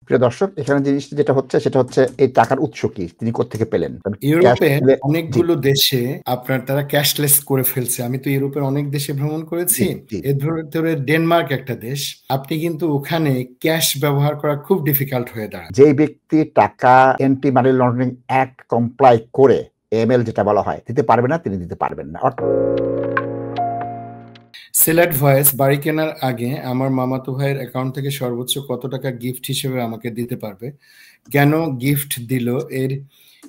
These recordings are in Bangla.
প্রিয় দর্শক, এখানে জিনিসটা যেটা হচ্ছে সেটা হচ্ছে এই টাকার উৎস কি? তিনি কোত্থেকে পেলেন? ক্যাশ ইউরোপের পেলে জি, অনেকগুলো দেশে তারা ক্যাশলেস করে ফেলছে। আমি তো ইউরোপের অনেক দেশে ভ্রমণ জি, করেছি। জি। এর ভেতরে ডেনমার্ক একটা দেশ। আপনি কিন্তু ওখানে ক্যাশ ব্যবহার করা খুব ডিফিকাল্ট হয়ে দাঁড়ায়। যেই ব্যক্তি টাকা anti money laundering act comply করে এএমএল যেটা বলা হয় দিতে পারবে না, তিনি দিতে পারবেন না। সিলেট ভয়েস বাড়ি কেনার আগে আমার মামাতো ভাইয়ের অ্যাকাউন্ট থেকে সর্বোচ্চ কত টাকা গিফট হিসেবে আমাকে দিতে পারবে? কেন গিফট দিল এর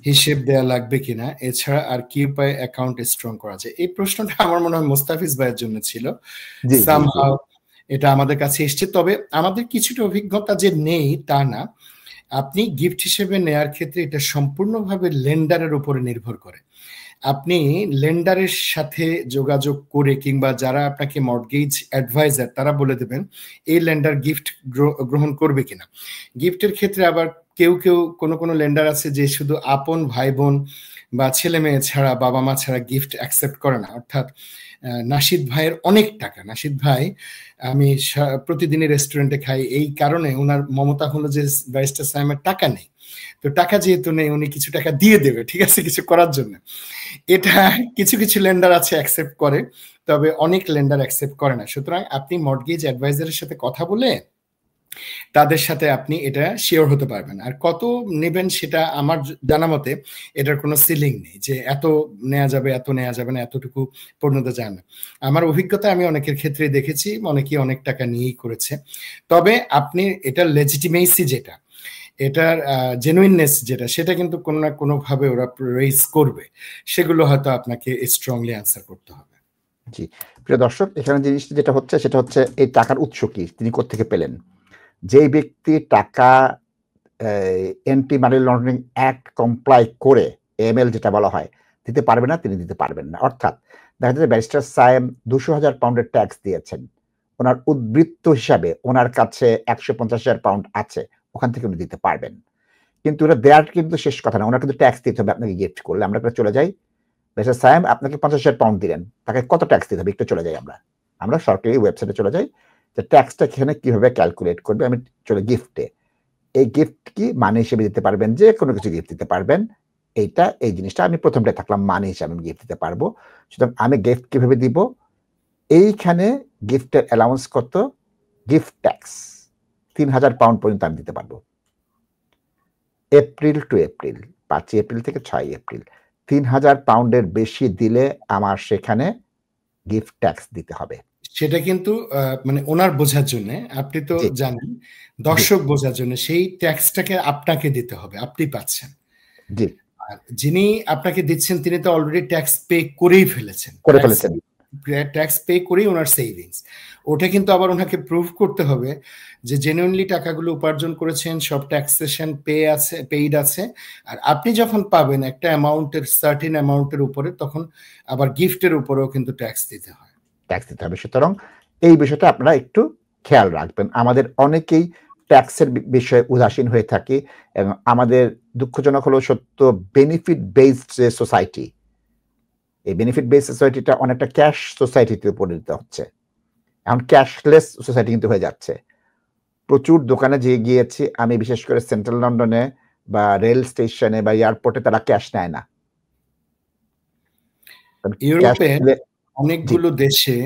হিসেব দেয়া লাগবে কিনা? এছাড়া আর কি উপায়ে অ্যাকাউন্ট স্ট্রং করা যায়? এই প্রশ্নটা আমার মনে হয় মোস্তাফিজ ভাইয়ের জন্য ছিল। জি, জি, জি। সামহাউ এটা আমাদের কাছে এসছে। তবে আমাদের কিছুটা অভিজ্ঞতা যে নেই তা না। আপনি গিফট হিসেবে নেয়ার ক্ষেত্রে এটা সম্পূর্ণভাবে লেন্ডারের উপরে নির্ভর করে। আপনি লেন্ডারের সাথে যোগাযোগ করে কিংবা যারা আপনাকে মর্টগেজ অ্যাডভাইজার তারা বলে দেবেন এই লেন্ডার গিফট গ্রহণ করবে কিনা। গিফটের ক্ষেত্রে আবার কেউ কোনো লেন্ডার আছে যে শুধু আপন ভাই বোন বা ছেলে মেয়ে ছাড়া বাবা মা ছাড়া গিফট অ্যাকসেপ্ট করে না। অর্থাৎ নাশিদ ভাইয়ের অনেক টাকা, নাশিদ ভাই আমি প্রতিদিনই রেস্টুরেন্টে খাই, এই কারণে ওনার মমতা হলো যে ব্যারিস্টার সাহেবের টাকা নেই, তো টাকা যেহেতু নেই উনি কিছু টাকা দিয়ে দেবে, ঠিক আছে, কিছু করার জন্য। এটা কিছু লেন্ডার আছে অ্যাকসেপ্ট করে, তবে অনেক লেন্ডার অ্যাকসেপ্ট করে না। সুতরাং আপনি মর্টগেজ অ্যাডভাইজারের সাথে কথা বলে তাদের সাথে আপনি এটা শিওর হতে পারবেন। আর কত নেবেন সেটা আমার জানা মতে এটার কোনো সিলিং নেই যে এত নেওয়া যাবে, এত নেওয়া যাবে না, এতটুকু পূর্ণতা যায় না। আমার অভিজ্ঞতা আমি অনেকের ক্ষেত্রে দেখেছি, অনেকেই অনেক টাকা নিয়েই করেছে। তবে আপনি এটার লেজিটিমেসি যেটা, এটার জেনুইননেস যেটা, সেটা কিন্তু কোনো না কোনো ভাবে ওরা রেইজ করবে, সেগুলো হয়তো আপনাকে স্ট্রংলি অ্যান্সার করতে হবে। জি, প্রিয় দর্শক, এখানে জিনিসটা যেটা হচ্ছে সেটা হচ্ছে এই টাকার উৎস কি? তিনি কোত্থেকে পেলেন? যেই ব্যক্তি টাকা anti money laundering act comply করে এএমএল যেটা বলা হয় দিতে পারবে না, তিনি দিতে পারবেন না। অর্থাৎ দেখা যাচ্ছে ব্যারিস্টার সায়েম ২০০,০০০ পাউন্ডের ট্যাক্স দিয়েছেন। ওনার উদ্বৃত্ত হিসাবে ওনার কাছে ১৫০,০০০ পাউন্ড আছে। ওখান থেকে উনি দিতে পারবেন। কিন্তু এটা দেয়ার কিন্তু শেষ কথা না। ওনার কিন্তু ট্যাক্স দিতে হবে আপনাকে গিফট করলে। আমরা একটু চলে যাই। ব্যারিস্টার সায়েম আপনাকে ৫০,০০০ পাউন্ড দিলেন। তাকে কত ট্যাক্স দিতে হবে? একটু চলে যাই আমরা। আমরা সরকারি ওয়েবসাইটে চলে যাই। যে ট্যাক্সটা এখানে কিভাবে ক্যালকুলেট করবে? আমি চলে গিফটে। এই গিফট কি মানি হিসেবে দিতে পারবেন, যে কোনো কিছু গিফট দিতে পারবেন। এই জিনিসটা আমি প্রথমটায় থাকলাম, মানি হিসাবে আমি গিফট দিতে পারবো। সুতরাং আমি গিফট কিভাবে দিব? এইখানে গিফটের অ্যালাউন্স কত? গিফট ট্যাক্স ৩,০০০ পাউন্ড পর্যন্ত আমি দিতে পারবো। এপ্রিল টু এপ্রিল, ৫ এপ্রিল থেকে ৬ এপ্রিল ৩,০০০ পাউন্ডের বেশি দিলে আমার সেখানে গিফট ট্যাক্স দিতে হবে। সেটা কিন্তু মানে ওনার বোঝার জন্য, আপনি তো জি, জানেন, জি, দর্শক বোঝার জন্য সেই ট্যাক্সটাকে আপনাকে দিতে হবে, আপনি পাচ্ছেন। জি, আর যিনি আপনাকে দিচ্ছেন তিনি তো অলরেডি ট্যাক্স পে করেই ফেলেছেন, করে ফেলেছেন। ট্যাক্স পে করেই ওনার সেভিংস। ওটা কিন্তু আবার ওনাকে প্রুভ করতে হবে যে জেনুইনলি টাকাগুলো উপার্জন করেছেন, সব ট্যাক্সেশন পেইড আছে। আর আপনি যখন পাবেন একটা অ্যামাউন্টের, সার্টেন অ্যামাউন্টের উপরে, তখন আবার গিফটের উপরেও কিন্তু ট্যাক্স দিতে হয়। ট্যাক্স দিতে হবে। সুতরাং এই বিষয়টা আপনারা একটু খেয়াল রাখবেন। আমাদের অনেকেই ট্যাক্সের বিষয়ে উদাসীন হয়ে থাকি এবং আমাদের দুঃখজনক হলেও সত্য, বেনিফিট বেসড যে সোসাইটি, এই বেনিফিট বেসড সোসাইটিটা অনেকটা ক্যাশ সোসাইটিতে পরিণত হচ্ছে। এখন ক্যাশলেস সোসাইটি কিন্তু হয়ে যাচ্ছে। প্রচুর দোকানে যেয়ে গিয়েছি আমি, বিশেষ করে সেন্ট্রাল লন্ডনে বা রেল স্টেশনে বা এয়ারপোর্টে তারা ক্যাশ নেয় না। ক্যাশ ইউরোপের দিলে জি, অনেকগুলো দেশে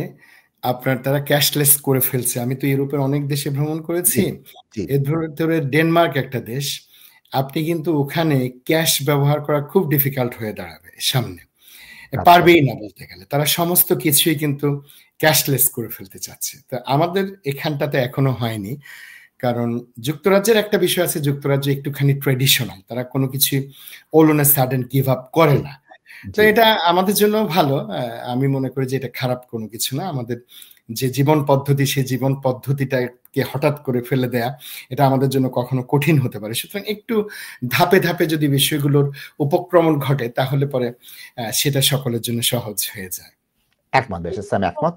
তারা ক্যাশলেস করে ফেলছে। আমি তো ইউরোপের অনেক দেশে ভ্রমণ জি, করেছি। জি, এর ভেতরে ডেনমার্ক একটা দেশ। আপনি কিন্তু ওখানে ক্যাশ ব্যবহার করা খুব ডিফিকাল্ট হয়ে দাঁড়াবে সামনে। আচ্ছা। পারবেই না বলতে গেলে। তারা সমস্ত কিছুই কিন্তু ক্যাশলেস করে ফেলতে চাচ্ছে। তো আমাদের এখানটাতে এখনো হয়নি। কারণ যুক্তরাজ্যের একটা বিষয় আছে, যুক্তরাজ্য একটুখানি ট্র্যাডিশনাল। তারা কোনো কিছুই all on a sudden give up করে জি, না। তো জি, এটা আমাদের জন্য ভালো। আমি মনে করি যে এটা খারাপ কোনো কিছু না। আমাদের যে জীবন পদ্ধতি, সেই জীবন পদ্ধতিটাকে হঠাৎ করে ফেলে দেয়া, এটা আমাদের জন্য কখনো কঠিন হতে পারে। সুতরাং একটু ধাপে যদি বিষয়গুলোর উপক্রমণ ঘটে তাহলে পরে সেটা সকলের জন্য সহজ হয়ে যায়। একমত ব্যারিস্টার স্যাম, একমত।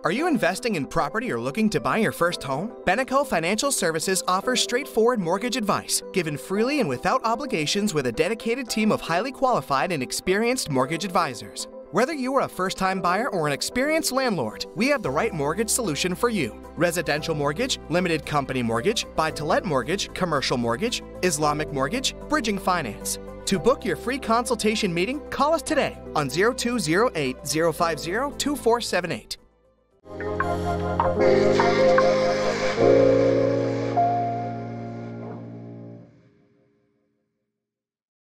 Are you investing in property or looking to buy your first home? Beneco Financial Services offers straightforward mortgage advice, given freely and without obligations with a dedicated team of highly qualified and experienced mortgage advisors. Whether you are a first-time buyer or an experienced landlord, we have the right mortgage solution for you. Residential mortgage, limited company mortgage, buy-to-let mortgage, commercial mortgage, Islamic mortgage, bridging finance. To book your free consultation meeting, call us today on 0208 050 2478.